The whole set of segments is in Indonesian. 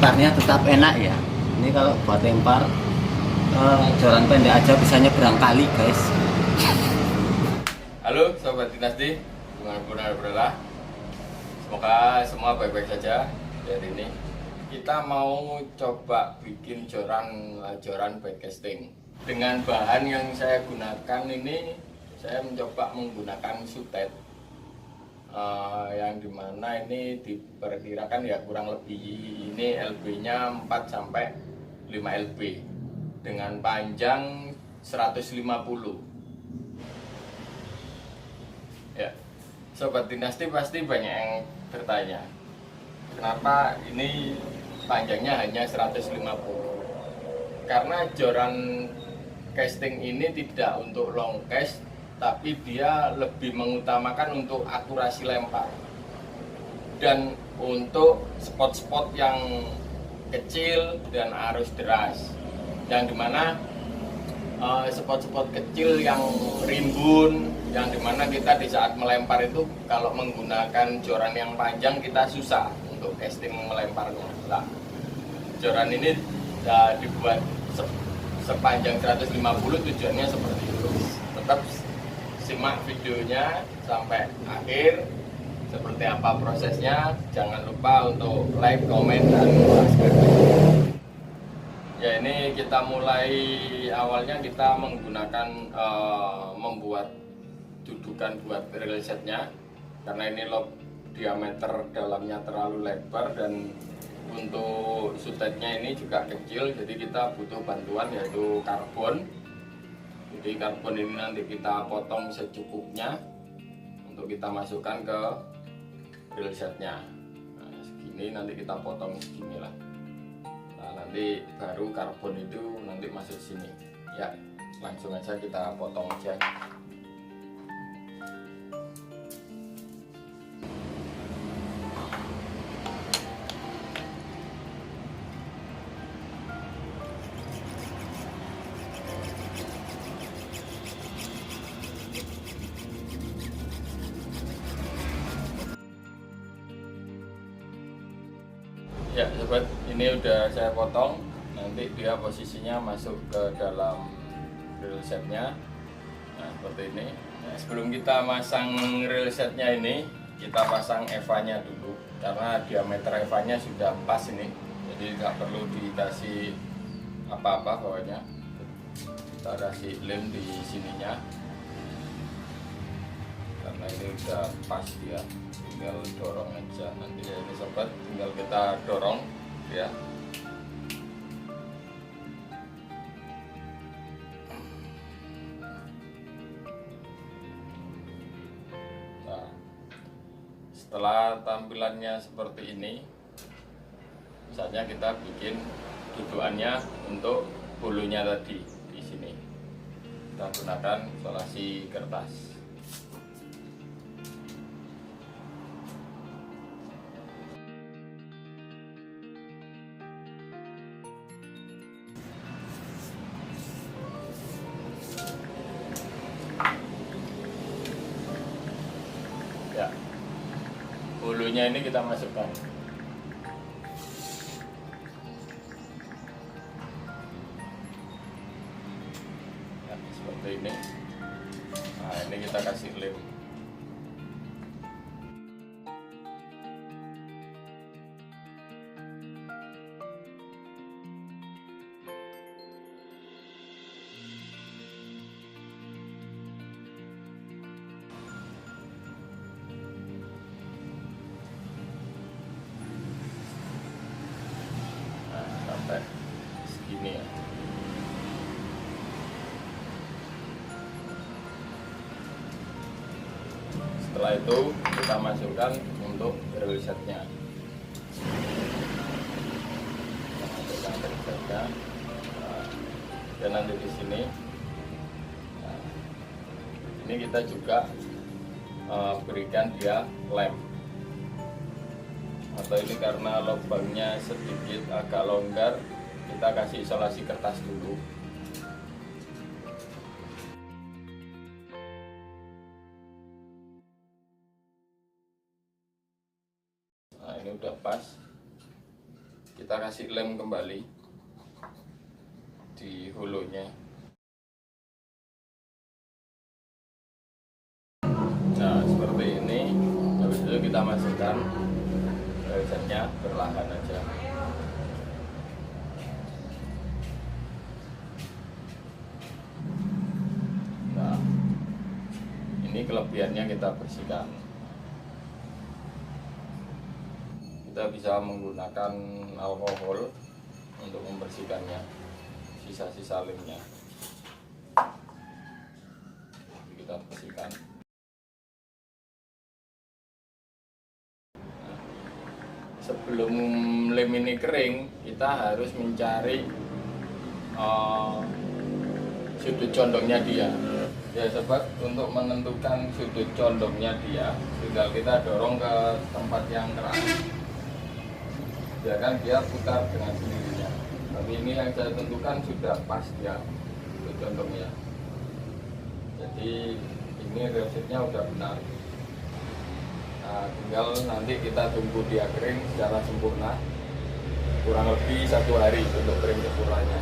lemparnya tetap enak ya. Ini kalau buat lempar joran pendek aja bisa nyebrang kali guys. Halo Sobat Dinasti, hubungan benar. Semoga semua baik-baik saja. Hari ini kita mau coba bikin joran bait casting. Dengan bahan yang saya gunakan ini, saya mencoba menggunakan sutet yang dimana ini diperkirakan ya kurang lebih ini LB-nya 4 sampai 5 LB dengan panjang 150. Ya, Sobat Dinasti pasti banyak yang bertanya, kenapa ini panjangnya hanya 150? Karena joran casting ini tidak untuk long cast, tapi dia lebih mengutamakan untuk akurasi lempar dan untuk spot-spot yang kecil dan arus deras, yang dimana spot-spot kecil yang rimbun, yang dimana kita di saat melempar itu kalau menggunakan joran yang panjang kita susah untuk casting melemparnya. Nah, joran ini dibuat sepanjang 150, tujuannya seperti itu. Tetap simak videonya sampai akhir seperti apa prosesnya. Jangan lupa untuk like, komen, dan subscribe. Ya, ini kita mulai awalnya kita menggunakan membuat dudukan buat reel setnya, karena ini lob diameter dalamnya terlalu lebar dan untuk sutetnya ini juga kecil, jadi kita butuh bantuan yaitu karbon. Jadi karbon ini nanti kita potong secukupnya untuk kita masukkan ke reel setnya. Nah, segini nanti kita potong segini lah. Nah, nanti baru karbon itu nanti masuk sini. Ya, langsung aja kita potong aja. Ya sobat, ini udah saya potong. Nanti dia posisinya masuk ke dalam reel setnya. Nah, seperti ini. Nah, sebelum kita masang reel setnya ini, kita pasang EVA-nya dulu, karena diameter EVA-nya sudah pas ini, jadi nggak perlu dikasih apa-apa bawahnya. Kita kasih lem di sininya, karena ini udah pas dia. Tinggal dorong aja nanti ya ini sobat, tinggal kita dorong ya. Nah, setelah tampilannya seperti ini, saatnya kita bikin dudukannya untuk bulunya tadi. Di sini kita gunakan isolasi kertas. Ya, bulunya ini kita masukkan. Ya, seperti ini. Nah, ini kita kasih lem. Sampai segini ya. Setelah itu kita masukkan untuk reel setnya. Masukkan reel setnya. Nah, dan nanti di sini. Nah, ini kita juga berikan dia lem. Atau ini karena lubangnya sedikit agak longgar, kita kasih isolasi kertas dulu. Nah, ini udah pas. kita kasih lem kembali di hulunya. Nah seperti ini. Habis itu kita masukkan resetnya perlahan aja. Nah ini kelebihannya kita bersihkan. Kita bisa menggunakan alkohol untuk membersihkannya, sisa-sisa lemnya. Kita bersihkan. Sebelum lem ini kering, kita harus mencari sudut condongnya dia. Ya sebab untuk menentukan sudut condongnya dia, tinggal kita dorong ke tempat yang keras. Ya kan dia putar dengan sendirinya. Tapi ini yang saya tentukan sudah pas dia sudut condongnya. Jadi ini resetnya udah benar. Nah, tinggal nanti kita tunggu dia kering secara sempurna, kurang lebih 1 hari untuk kering sempurnanya.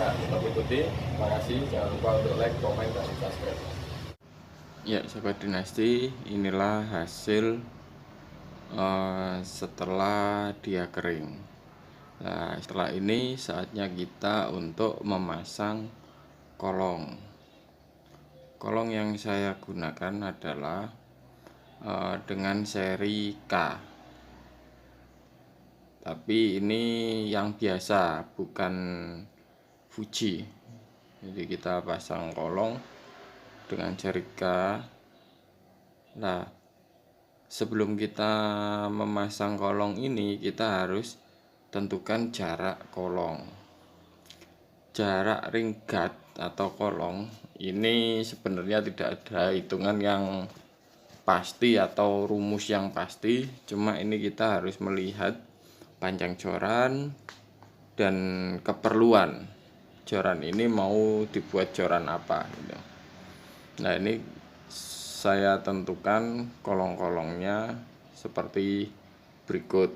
Ya, tetap ikuti. Terima kasih. Jangan lupa untuk like, komen, dan subscribe. Ya, Sobat Dinasti, inilah hasil setelah dia kering. Nah, setelah ini saatnya kita untuk memasang kolong. Kolong yang saya gunakan adalah dengan seri K, tapi ini yang biasa, bukan Fuji. Jadi kita pasang kolong dengan seri K. Nah sebelum kita memasang kolong ini, kita harus tentukan jarak kolong. Jarak ring guard atau kolong ini sebenarnya tidak ada hitungan yang pasti atau rumus yang pasti, cuma ini kita harus melihat panjang joran dan keperluan joran ini mau dibuat joran apa gitu. Nah ini saya tentukan kolong-kolongnya seperti berikut.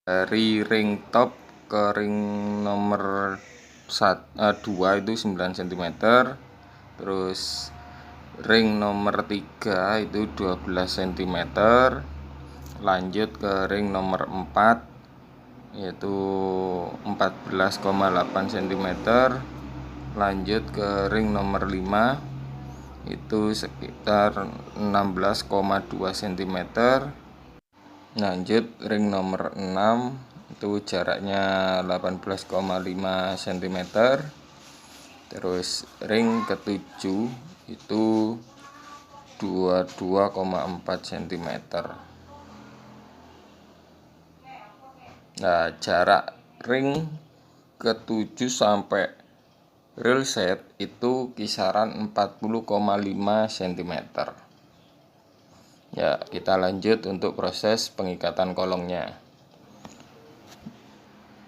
Dari ring top ke ring nomor 2 itu 9 cm, terus ring nomor 3 itu 12 cm, lanjut ke ring nomor 4 yaitu 14,8 cm, lanjut ke ring nomor 5 itu sekitar 16,2 cm, lanjut ring nomor 6 itu jaraknya 18,5 cm, terus ring ke-7 itu 22,4 cm. Nah jarak ring ke-7 sampai real set itu kisaran 40,5 cm. Ya kita lanjut untuk proses pengikatan kolongnya.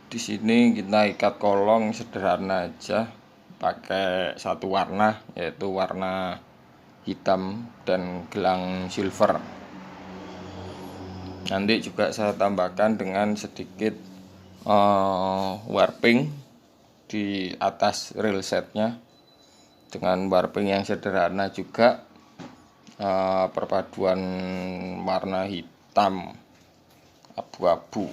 Di sini kita ikat kolong sederhana aja, pakai satu warna, yaitu warna hitam dan gelang silver. Nanti juga saya tambahkan dengan sedikit warping di atas reel setnya, dengan warping yang sederhana juga, perpaduan warna hitam abu-abu.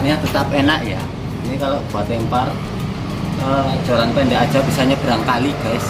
lemparnya tetap enak ya. Ini kalau buat lempar joran pendek aja bisa nyebrang kali guys.